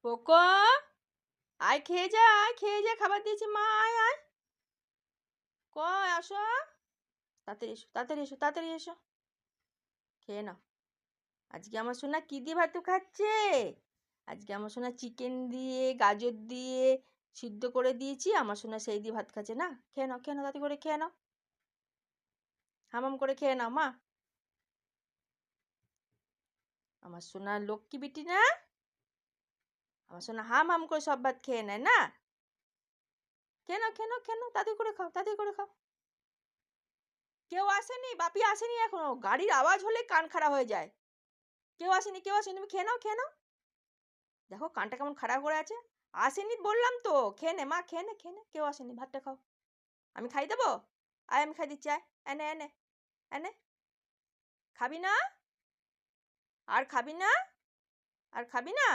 Poco, আয় খেয়ে যা, আয় খেয়ে যা, খাবার দিয়েছি মা, আয় আয়। কই আসো, তাড়াতাড়ি এসো, তাড়াতাড়ি এসো, তাড়াতাড়ি এসো, খেয়ে নাও। আজকে আমার সোনা কি দিয়ে ভাত খাচ্ছে? আজকে আমার সোনা চিকেন দিয়ে, গাজর দিয়ে সিদ্ধ করে দিয়েছি, আমার সোনা সেই দিয়ে ভাত খাচ্ছে। না, খেয়ে নাও, খেয়ে নাও, তাড়াতাড়ি করে খেয়ে নাও, হামাম করে খেয়ে নাও মা। আমার সোনা লক্ষ্মী বিটি না, আমার সোনা হাম হাম করে সব ভাত খেয়ে নেয় না। খেয়ে নাও, খেয়ে নাও, খেয়ে নাও, তাড়াতাড়ি করে খাও, তাড়াতাড়ি করে খাও। কেউ আসেনি, বাপি আসেনি এখনো, গাড়ির আওয়াজ হলে কান খারাপ হয়ে যায়। কেউ আসেনি, কেউ আসেনি, তুমি খেয়ে নাও, খেয়ে নাও। দেখো কানটা কেমন খারাপ করে আছে। আসেনি বললাম তো, খেয়ে নে মা, খেয়ে নে, খেয়ে নে, কেউ আসেনি, ভাতটা খাও। আমি খাই দেবো? আয় আমি খাই দিচ্ছি, আয়, এনে এনে এনে। খাবি না? আর খাবি না? আর খাবি না?